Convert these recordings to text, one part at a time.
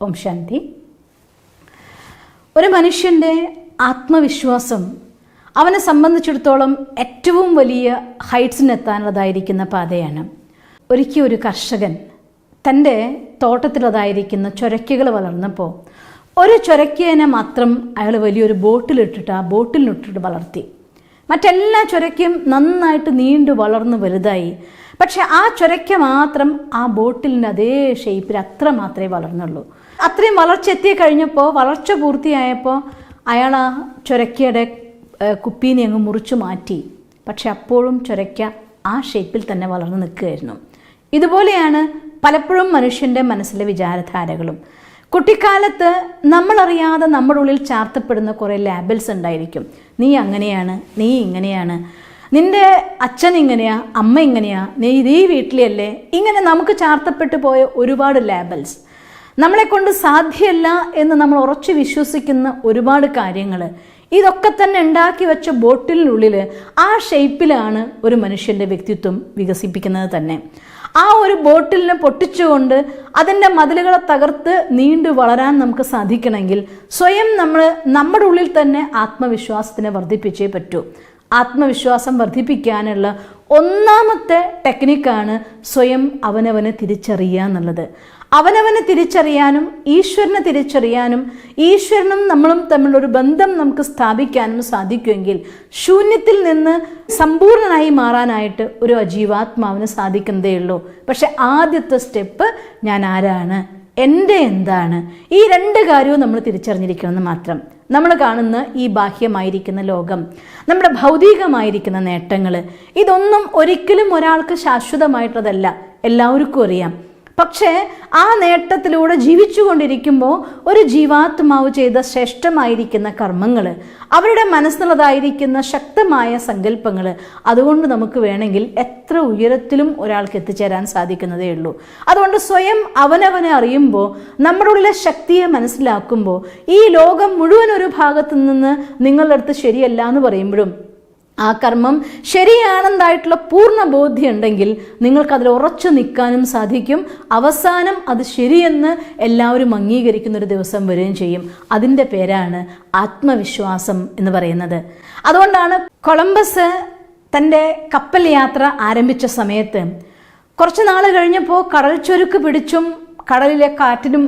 ഓം ശാന്തി. ഒരു മനുഷ്യൻ്റെ ആത്മവിശ്വാസം അവനെ സംബന്ധിച്ചിടത്തോളം ഏറ്റവും വലിയ ഹൈറ്റ്സിനെത്താനുള്ളതായിരിക്കുന്ന പാതയാണ്. ഒരിക്കൽ ഒരു കർഷകൻ തൻ്റെ തോട്ടത്തിലതായിരിക്കുന്ന ചൊരയ്ക്കകൾ വളർന്നപ്പോൾ ഒരു ചൊരയ്ക്കേനെ മാത്രം അയാൾ വലിയൊരു ബോട്ടിലിട്ടിട്ട് ആ ബോട്ടിലിട്ടിട്ട് വളർത്തി. മറ്റെല്ലാ ചൊരയ്ക്കും നന്നായിട്ട് നീണ്ടു വളർന്ന് വലുതായി. പക്ഷെ ആ ചൊരയ്ക്ക മാത്രം ആ ബോട്ടിലിൻ്റെ അതേ ഷേപ്പിൽ അത്ര മാത്രമേ വളർന്നുള്ളൂ. അത്രയും വളർച്ച എത്തി കഴിഞ്ഞപ്പോൾ, വളർച്ച പൂർത്തിയായപ്പോൾ അയാൾ ആ ചൊരയ്ക്കയുടെ കുപ്പീനെ അങ്ങ് മുറിച്ചു മാറ്റി. പക്ഷെ അപ്പോഴും ചൊരയ്ക്ക ആ ഷേപ്പിൽ തന്നെ വളർന്നു നിൽക്കുകയായിരുന്നു. ഇതുപോലെയാണ് പലപ്പോഴും മനുഷ്യൻ്റെ മനസ്സിലെ വിചാരധാരകളും. കുട്ടിക്കാലത്ത് നമ്മളറിയാതെ നമ്മുടെ ഉള്ളിൽ ചാർത്തപ്പെടുന്ന കുറേ ലേബൽസ് ഉണ്ടായിരിക്കും. നീ അങ്ങനെയാണ്, നീ ഇങ്ങനെയാണ്, നിൻ്റെ അച്ഛൻ ഇങ്ങനെയാ, അമ്മ ഇങ്ങനെയാ, നീ ഈ വീട്ടിലല്ലേ, ഇങ്ങനെ നമുക്ക് ചാർത്തപ്പെട്ടു പോയ ഒരുപാട് ലേബൽസ്. നമ്മളെക്കൊണ്ട് സാധ്യമല്ല എന്ന് നമ്മൾ ഉറച്ചു വിശ്വസിക്കുന്ന ഒരുപാട് കാര്യങ്ങൾ, ഇതൊക്കെ തന്നെ ഉണ്ടാക്കി വെച്ച ബോട്ടിലിനുള്ളിൽ ആ ഷേപ്പിലാണ് ഒരു മനുഷ്യൻ്റെ വ്യക്തിത്വം വികസിപ്പിക്കുന്നത് തന്നെ. ആ ഒരു ബോട്ടിലിനെ പൊട്ടിച്ചുകൊണ്ട് അതിൻ്റെ മതിലുകളെ തകർത്ത് നീണ്ടു വളരാൻ നമുക്ക് സാധിക്കണമെങ്കിൽ സ്വയം നമ്മുടെ ഉള്ളിൽ തന്നെ ആത്മവിശ്വാസത്തിനെ വർദ്ധിപ്പിച്ചേ പറ്റൂ. ആത്മവിശ്വാസം വർദ്ധിപ്പിക്കാനുള്ള ഒന്നാമത്തെ ടെക്നിക്കാണ് സ്വയം അവനവനെ തിരിച്ചറിയുക എന്നുള്ളത്. അവനവനെ തിരിച്ചറിയാനും ഈശ്വരനെ തിരിച്ചറിയാനും ഈശ്വരനും നമ്മളും തമ്മിലൊരു ബന്ധം നമുക്ക് സ്ഥാപിക്കാനും സാധിക്കുമെങ്കിൽ ശൂന്യത്തിൽ നിന്ന് സമ്പൂർണനായി മാറാനായിട്ട് ഒരു അജീവാത്മാവിന് സാധിക്കുന്നതേ ഉള്ളൂ. പക്ഷെ ആദ്യത്തെ സ്റ്റെപ്പ് ഞാൻ ആരാണ്, എൻ്റെ എന്താണ്, ഈ രണ്ട് കാര്യവും നമ്മൾ തിരിച്ചറിഞ്ഞിരിക്കണമെന്ന് മാത്രം. നമ്മൾ കാണുന്ന ഈ ബാഹ്യമായിരിക്കുന്ന ലോകം, നമ്മുടെ ഭൗതികമായിരിക്കുന്ന നേട്ടങ്ങൾ, ഇതൊന്നും ഒരിക്കലും ഒരാൾക്ക് ശാശ്വതമായിട്ടുള്ളതല്ല, എല്ലാവർക്കും അറിയാം. പക്ഷേ ആ നേട്ടത്തിലൂടെ ജീവിച്ചു കൊണ്ടിരിക്കുമ്പോൾ ഒരു ജീവാത്മാവ് ചെയ്ത ശ്രേഷ്ഠമായിരിക്കുന്ന കർമ്മങ്ങൾ, അവരുടെ മനസ്സിലുള്ളതായിരിക്കുന്ന ശക്തമായ സങ്കല്പങ്ങൾ, അതുകൊണ്ട് നമുക്ക് വേണമെങ്കിൽ എത്ര ഉയരത്തിലും ഒരാൾക്ക് എത്തിച്ചേരാൻ സാധിക്കുന്നതേ ഉള്ളൂ. അതുകൊണ്ട് സ്വയം അവനവനെ അറിയുമ്പോൾ, നമ്മുടെ ഉള്ളിലെ ശക്തിയെ മനസ്സിലാക്കുമ്പോൾ, ഈ ലോകം മുഴുവൻ ഒരു ഭാഗത്തു നിന്ന് നിങ്ങളുടെ അടുത്ത് ശരിയല്ല എന്ന് പറയുമ്പോഴും ആ കർമ്മം ശരിയാണെന്നായിട്ടുള്ള പൂർണ്ണ ബോധ്യം ഉണ്ടെങ്കിൽ നിങ്ങൾക്കതിൽ ഉറച്ചു നിൽക്കാനും സാധിക്കും. അവസാനം അത് ശരിയെന്ന് എല്ലാവരും അംഗീകരിക്കുന്ന ഒരു ദിവസം വരികയും ചെയ്യും. അതിൻ്റെ പേരാണ് ആത്മവിശ്വാസം എന്ന് പറയുന്നത്. അതുകൊണ്ടാണ് കൊളംബസ് തൻ്റെ കപ്പൽ യാത്ര ആരംഭിച്ച സമയത്ത് കുറച്ച് നാൾ കഴിഞ്ഞപ്പോൾ കടൽ ചൊരുക്ക് പിടിച്ചും കടലിലെ കാറ്റിനും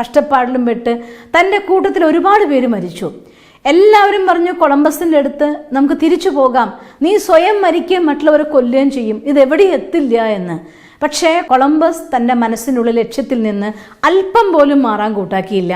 കഷ്ടപ്പാടിലും പെട്ട് തൻ്റെ കൂട്ടത്തിൽ ഒരുപാട് പേര് മരിച്ചു. എല്ലാവരും പറഞ്ഞു, കൊളംബസിൻ്റെ അടുത്ത് നമുക്ക് തിരിച്ചു പോകാം, നീ സ്വയം മരിക്കുകയും മറ്റുള്ളവരെ കൊല്ലുകയും ചെയ്യും, ഇതെവിടെയും എത്തില്ല എന്ന്. പക്ഷേ കൊളംബസ് തൻ്റെ മനസ്സിനുള്ളിൽ ലക്ഷ്യത്തിൽ നിന്ന് അല്പം പോലും മാറാൻ കൂട്ടാക്കിയില്ല.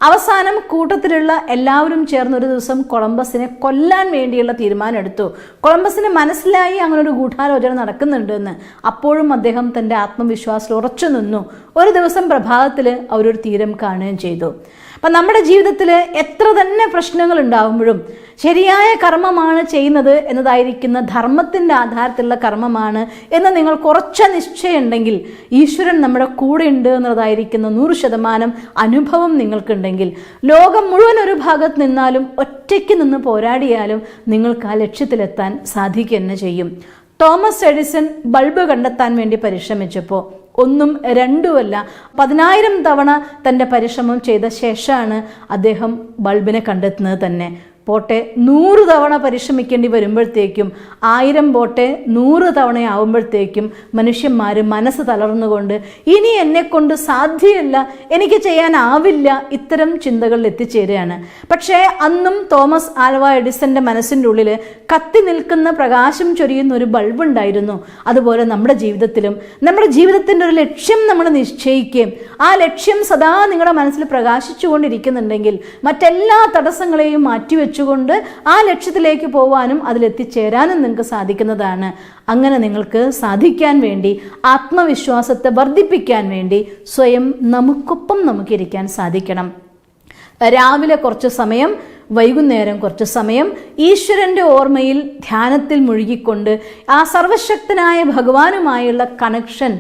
അവസാനം കൂട്ടത്തിലുള്ള എല്ലാവരും ചേർന്ന് ഒരു ദിവസം കൊളംബസിനെ കൊല്ലാൻ വേണ്ടിയുള്ള തീരുമാനം എടുത്തു. കൊളംബസിന് മനസ്സിലായി അങ്ങനെ ഒരു ഗൂഢാലോചന നടക്കുന്നുണ്ടെന്ന്. അപ്പോഴും അദ്ദേഹം തൻ്റെ ആത്മവിശ്വാസത്തിൽ ഉറച്ചു നിന്നു. ഒരു ദിവസം പ്രഭാതത്തിൽ അവരൊരു തീരം കാണുകയും ചെയ്തു. അപ്പം നമ്മുടെ ജീവിതത്തിൽ എത്ര തന്നെ പ്രശ്നങ്ങൾ ഉണ്ടാകുമ്പോഴും ശരിയായ കർമ്മമാണ് ചെയ്യുന്നത് എന്നതായിരിക്കുന്ന ധർമ്മത്തിൻ്റെ ആധാരത്തിലുള്ള കർമ്മമാണ് എന്ന് നിങ്ങൾ കുറച്ച നിശ്ചയം ഉണ്ടെങ്കിൽ, ഈശ്വരൻ നമ്മുടെ കൂടെ ഉണ്ട് എന്നതായിരിക്കുന്ന 100% അനുഭവം നിങ്ങൾക്കുണ്ടെങ്കിൽ, ലോകം മുഴുവൻ ഒരു ഭാഗത്ത് നിന്നാലും ഒറ്റയ്ക്ക് നിന്ന് പോരാടിയാലും നിങ്ങൾക്ക് ആ ലക്ഷ്യത്തിലെത്താൻ സാധിക്കുക തന്നെ ചെയ്യും. തോമസ് എഡിസൺ ബൾബ് കണ്ടെത്താൻ വേണ്ടി പരിശ്രമിച്ചപ്പോൾ ഒന്നും രണ്ടുമല്ല 10,000 തവണ തൻ്റെ പരിശ്രമം ചെയ്ത ശേഷമാണ് അദ്ദേഹം ബൾബിനെ കണ്ടെത്തുന്നത് തന്നെ. പോട്ടെ 100 തവണ പരിശ്രമിക്കേണ്ടി വരുമ്പോഴത്തേക്കും, 1000 പോട്ടെ 100 തവണ ആവുമ്പോഴത്തേക്കും മനുഷ്യന്മാർ മനസ്സ് തളർന്നുകൊണ്ട് ഇനി എന്നെക്കൊണ്ട് സാധ്യമല്ല, എനിക്ക് ചെയ്യാനാവില്ല, ഇത്തരം ചിന്തകളിൽ എത്തിച്ചേരുകയാണ്. പക്ഷേ അന്നും തോമസ് ആൽവ എഡിസന്റെ മനസ്സിൻ്റെ ഉള്ളിൽ കത്തി നിൽക്കുന്ന പ്രകാശം ചൊരിയുന്ന ഒരു ബൾബ് ഉണ്ടായിരുന്നു. അതുപോലെ നമ്മുടെ ജീവിതത്തിലും നമ്മുടെ ജീവിതത്തിൻ്റെ ഒരു ലക്ഷ്യം നമ്മൾ നിശ്ചയിക്കുകയും ആ ലക്ഷ്യം സദാ നിങ്ങളുടെ മനസ്സിൽ പ്രകാശിച്ചു കൊണ്ടിരിക്കുന്നുണ്ടെങ്കിൽ മറ്റെല്ലാ തടസ്സങ്ങളെയും മാറ്റിവെച്ചു കൊണ്ട് ആ ലക്ഷ്യത്തിലേക്ക് പോകാനും അതിലെത്തിച്ചേരാനും നിങ്ങൾക്ക് സാധിക്കുന്നതാണ്. അങ്ങനെ നിങ്ങൾക്ക് സാധിക്കാൻ വേണ്ടി, ആത്മവിശ്വാസത്തെ വർദ്ധിപ്പിക്കാൻ വേണ്ടി സ്വയം നമുക്കൊപ്പം നമുക്കിരിക്കാൻ സാധിക്കണം. രാവിലെ കുറച്ച് സമയം, വൈകുന്നേരം കുറച്ച് സമയം ഈശ്വരൻ്റെ ഓർമ്മയിൽ ധ്യാനത്തിൽ മുഴുകിക്കൊണ്ട് ആ സർവശക്തനായ ഭഗവാനുമായുള്ള കണക്ഷൻ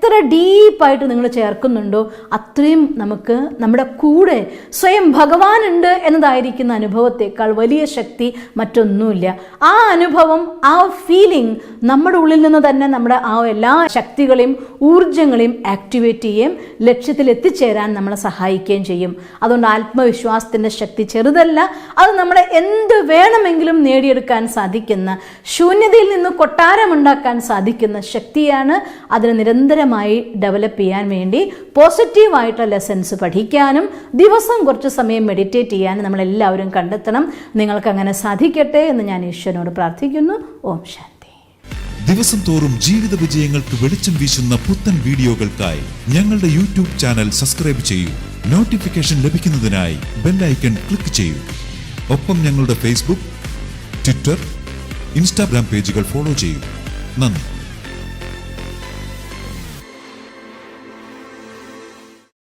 എത്ര ഡീപ്പായിട്ട് നിങ്ങൾ ചേർക്കുന്നുണ്ടോ അത്രയും നമുക്ക് നമ്മുടെ കൂടെ സ്വയം ഭഗവാനുണ്ട് എന്നതായിരിക്കുന്ന അനുഭവത്തെക്കാൾ വലിയ ശക്തി മറ്റൊന്നുമില്ല. ആ അനുഭവം, ആ ഫീലിംഗ് നമ്മുടെ ഉള്ളിൽ നിന്ന് തന്നെ നമ്മുടെ ആ എല്ലാ ശക്തികളെയും ഊർജങ്ങളെയും ആക്ടിവേറ്റ് ചെയ്യുകയും ലക്ഷ്യത്തിൽ എത്തിച്ചേരാൻ നമ്മളെ സഹായിക്കുകയും ചെയ്യും. അതുകൊണ്ട് ആത്മവിശ്വാസത്തിൻ്റെ ശക്തി ചെറുതല്ല. അത് നമ്മളെ എന്ത് വേണമെങ്കിലും നേടിയെടുക്കാൻ സാധിക്കുന്ന, ശൂന്യതയിൽ നിന്ന് കൊട്ടാരമുണ്ടാക്കാൻ സാധിക്കുന്ന ശക്തിയാണ്. അതിന് നിരന്തരമായി ഡെവലപ്പ് ചെയ്യാൻ വേണ്ടി പോസിറ്റീവായിട്ടുള്ള ലെസൺസ് പഠിക്കാനും ദിവസം കുറച്ച് സമയം മെഡിറ്റേറ്റ് ചെയ്യാനും നമ്മളെല്ലാവരും കണ്ടെത്തണം. നിങ്ങൾക്കങ്ങനെ സാധിക്കട്ടെ എന്ന് ഞാൻ ഈശ്വരനോട് പ്രാർത്ഥിക്കുന്നു. ഓം ശാന്തി. ദിവസം തോറും ജീവിത വിജയങ്ങൾക്ക് വെളിച്ചം വീശുന്ന പുത്തൻ വീഡിയോകൾക്കായി ഞങ്ങളുടെ യൂട്യൂബ് ചാനൽ സബ്സ്ക്രൈബ് ചെയ്യൂ. നോട്ടിഫിക്കേഷൻ ലഭിക്കുന്നതിനായി ബെൽ ഐക്കൺ ക്ലിക്ക് ചെയ്യൂ. ഒപ്പം ഞങ്ങളുടെ ഫേസ്ബുക്ക്, ട്വിറ്റർ, ഇൻസ്റ്റാഗ്രാം പേജുകൾ ഫോളോ ചെയ്യൂ. നന്ദി.